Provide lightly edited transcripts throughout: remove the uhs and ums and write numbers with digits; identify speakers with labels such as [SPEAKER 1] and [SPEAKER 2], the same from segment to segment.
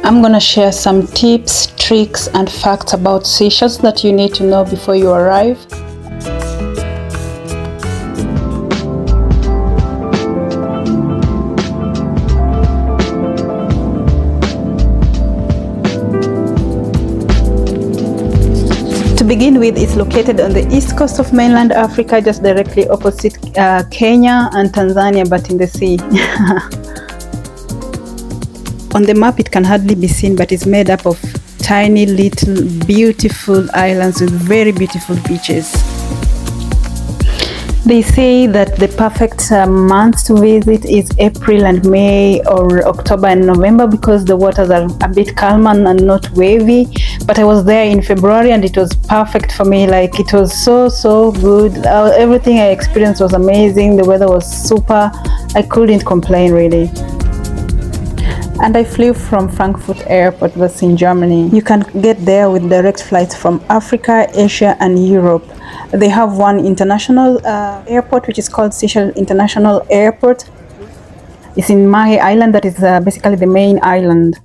[SPEAKER 1] I'm gonna share some tips, tricks and facts about Seychelles that you need to know before you arrive. To begin with, it's located on the east coast of mainland Africa, just directly opposite Kenya and Tanzania, but in the sea. On the map it can hardly be seen, but it's made up of tiny little beautiful islands with very beautiful beaches. They say that the perfect months to visit is April and May, or October and November, because the waters are a bit calmer and not wavy. But I was there in February and it was perfect for me. Like, it was so good. Everything I experienced was amazing. The weather was super. I couldn't complain really. And I flew from Frankfurt Airport, that's in Germany. You can get there with direct flights from Africa, Asia and Europe. They have one international airport, which is called Seychelles International Airport. It's in Mahé Island, that is basically the main island.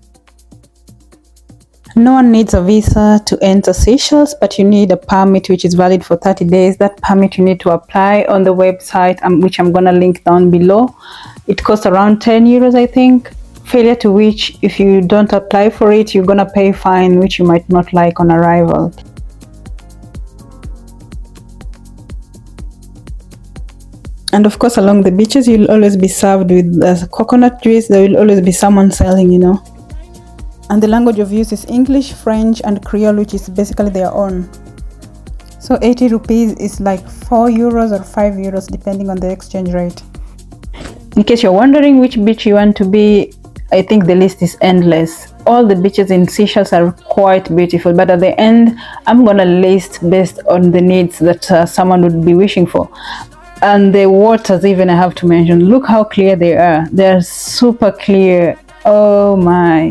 [SPEAKER 1] No one needs a visa to enter Seychelles, but you need a permit which is valid for 30 days. That permit you need to apply on the website, which I'm gonna link down below. It costs around 10 euros, I think. Failure to which, if you don't apply for it, you're gonna pay a fine, which you might not like on arrival. And of course, along the beaches, you'll always be served with coconut juice. There will always be someone selling, you know. And the language of use is English, French, and Creole, which is basically their own. So 80 rupees is like 4 euros or 5 euros, depending on the exchange rate. In case you're wondering which beach you want to be, I think the list is endless. All the beaches in Seychelles are quite beautiful, but at the end, I'm gonna list based on the needs that someone would be wishing for. And the waters, even, I have to mention, look how clear they are. They're super clear. Oh my,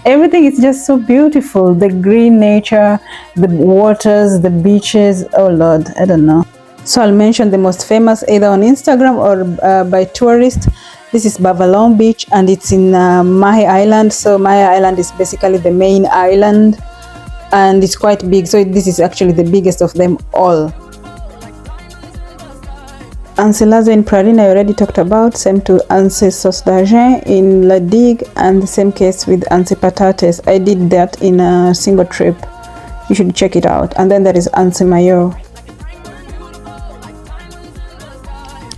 [SPEAKER 1] everything is just so beautiful. The green nature, the waters, the beaches, oh Lord, I don't know. So I'll mention the most famous either on Instagram or by tourists. This is Vallon beach and it's in Mahe Island. So Mahe Island is basically the main island and it's quite big. So this is actually the biggest of them all. Ancelazo in Praslin I already talked about, same to Anse Sauce d'Argent in La Digue, and the same case with Anse Patates. I did that in a single trip. You should check it out. And then there is Anse Mayo.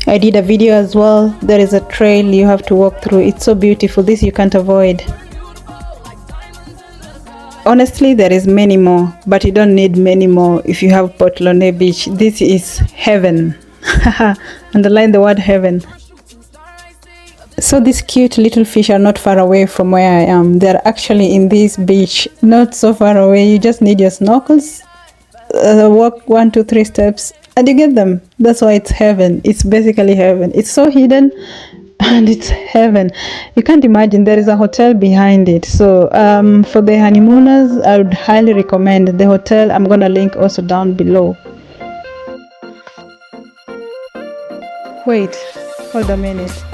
[SPEAKER 1] I did a video as well. There is a trail you have to walk through. It's so beautiful. This you can't avoid. Honestly, there is many more, but you don't need many more if you have Port Launay Beach. This is heaven. Underline the word heaven. So these cute little fish are not far away from where I am. They're actually in this beach, not so far away. You just need your snorkels, walk 1, 2, 3 steps and you get them. That's why it's heaven. It's basically heaven. It's so hidden and it's heaven. You can't imagine. There is a hotel behind it. So for the honeymooners, I would highly recommend the hotel. I'm gonna link also down below. Wait, hold a minute.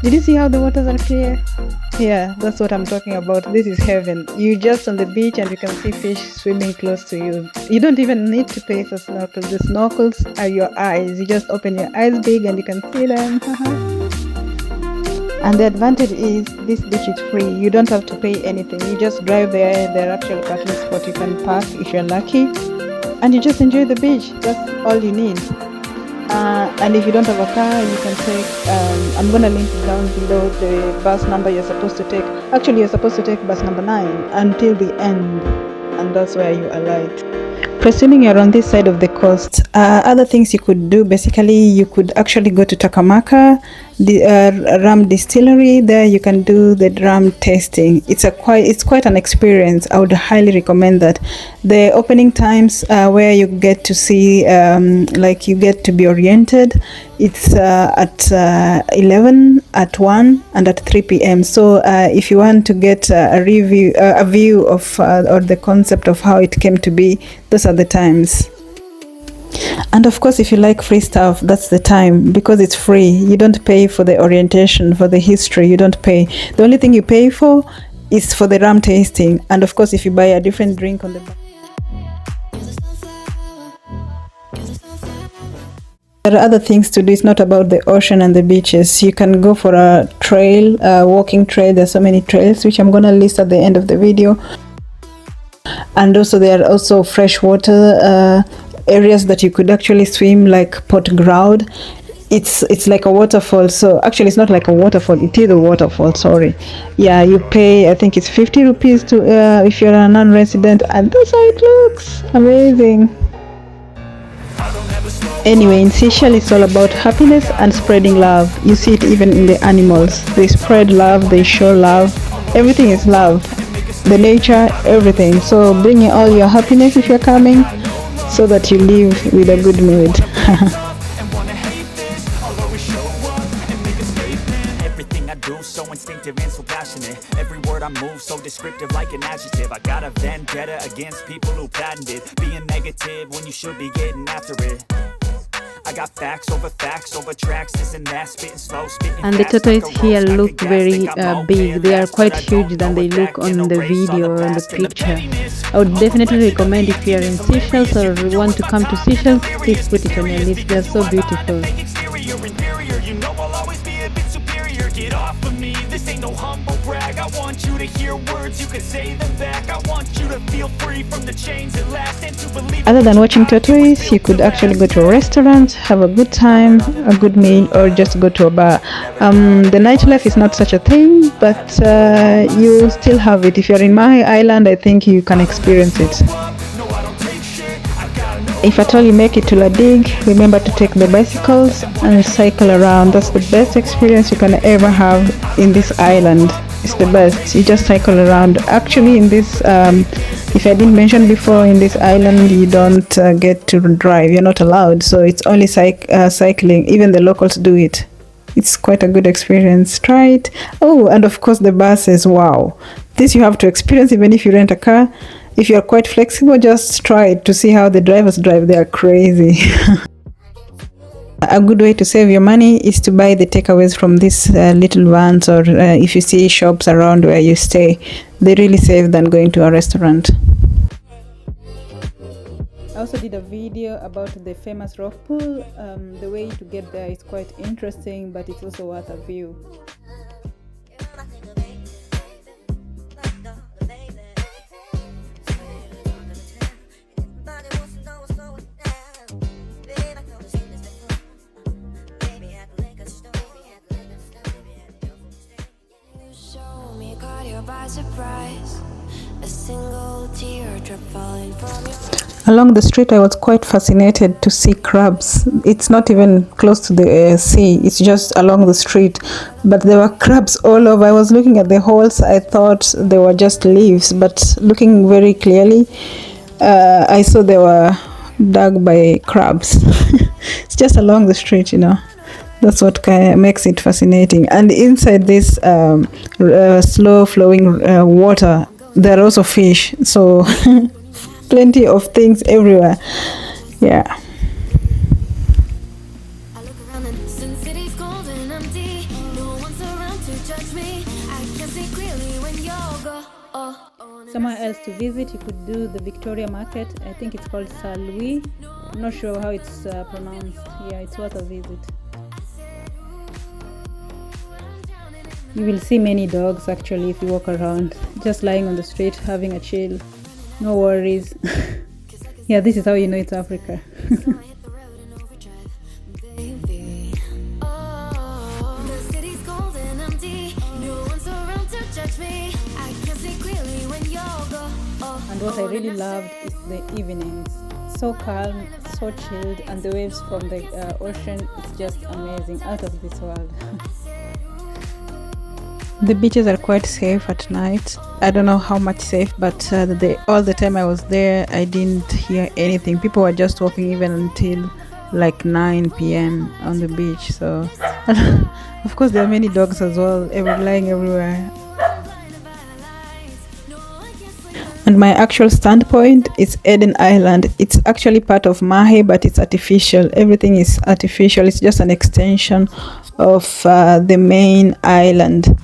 [SPEAKER 1] Did you see how the waters are clear? Yeah, that's what I'm talking about. This is heaven. You're just on the beach and you can see fish swimming close to you. You don't even need to pay for snorkels. The snorkels are your eyes. You just open your eyes big and you can see them. And the advantage is this beach is free. You don't have to pay anything. You just drive there. There are actual parking spots you can park if you're lucky. And you just enjoy the beach. That's all you need. And if you don't have a car, you can take, I'm gonna link down below the bus number you're supposed to take. Actually, you're supposed to take bus number 9 until the end, and that's where you alight. Presuming you're on this side of the coast, other things you could do, basically, you could actually go to Takamaka, the rum distillery. There you can do the rum tasting. It's quite an experience. I would highly recommend that. The opening times where you get to see, like you get to be oriented, it's at 11, at 1 and at 3 p.m. So if you want to get a view of or the concept of how it came to be, those are the times. And of course, if you like free stuff, that's the time, because it's free. You don't pay for the orientation, for the history. You don't pay. The only thing you pay for is for the rum tasting, and of course if you buy a different drink on the bar. There are other things to do. It's not about the ocean and the beaches. You can go for a trail, a walking trail. There's so many trails which I'm gonna list at the end of the video. And also there are also freshwater areas that you could actually swim, like Port Ground. It's like a waterfall. So actually it's not like a waterfall, it is a waterfall, sorry. Yeah, you pay, I think it's 50 rupees to if you're a non-resident, and that's how it looks. Amazing. Anyway, in Seychelles it's all about happiness and spreading love. You see it even in the animals. They spread love, they show love. Everything is love. The nature, everything. So bring in all your happiness if you're coming, so that you live with a good mood.
[SPEAKER 2] So instinctive and so passionate. Every word I move so descriptive like an adjective. I got a vendetta against people who patented being negative when you should be getting after it. I got facts over tracks, this and that, spitting slow, spitting.
[SPEAKER 3] And the tortoise here look very big. They are quite huge than they look on the video or on the picture. I would definitely recommend if you are in Seychelles or want to come to Seychelles, please put it on your list. They are so beautiful.
[SPEAKER 2] Get off of me, this ain't no humble brag. I want you to hear words, you can say them back. I want you to feel free from the chains that last and to believe.
[SPEAKER 1] Other than watching tortoise, you could actually go to a restaurant, have a good time, a good meal, or just go to a bar. The nightlife is not such a thing, but you still have it. If you're in Mahé Island, I think you can experience it. If at all you make it to Digue, remember to take the bicycles and cycle around. That's the best experience you can ever have in this island. It's the best. You just cycle around. Actually, in this, if I didn't mention before, in this island you don't get to drive. You're not allowed. So it's only cycling. Even the locals do it. It's quite a good experience. Try it. Oh, and of course the buses. Wow. This you have to experience even if you rent a car. If you're quite flexible, just try it to see how the drivers drive. They are crazy. A good way to save your money is to buy the takeaways from these little vans, or if you see shops around where you stay, they really save than going to a restaurant. I also did a video about the famous rock pool. The way to get there is quite interesting, but it's also worth a view. Along the street I was quite fascinated to see crabs. It's not even close to the sea, it's just along the street, but there were crabs all over. I was looking at the holes, I thought they were just leaves, but looking very clearly I saw they were dug by crabs. It's just along the street, you know. That's what kind of makes it fascinating. And inside this slow flowing water, there are also fish. So plenty of things everywhere. Yeah. Somewhere else to visit, you could do the Victoria Market. I think it's called Saint-Louis. I'm not sure how it's pronounced. Yeah, it's worth a visit. You will see many dogs actually if you walk around, just lying on the street having a chill, no worries. Yeah, this is how you know it's Africa. And what I really loved is the evenings. So calm, so chilled, and the waves from the ocean, it's just amazing, out of this world. The beaches are quite safe at night. I don't know how much safe, but all the time I was there, I didn't hear anything. People were just walking even until like 9 p.m. on the beach. So, of course, there are many dogs as well, lying everywhere. And my actual standpoint is Eden Island. It's actually part of Mahe, but it's artificial. Everything is artificial. It's just an extension of the main island.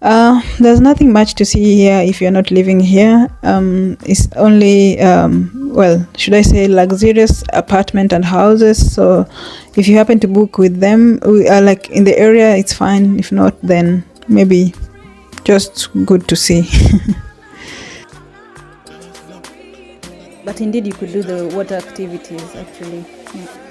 [SPEAKER 1] There's nothing much to see here if you're not living here. It's only, well, should I say, luxurious apartment and houses. So if you happen to book with them, we are like in the area, it's fine. If not, then maybe just good to see.
[SPEAKER 3] But indeed, you could do the water activities actually. Yeah.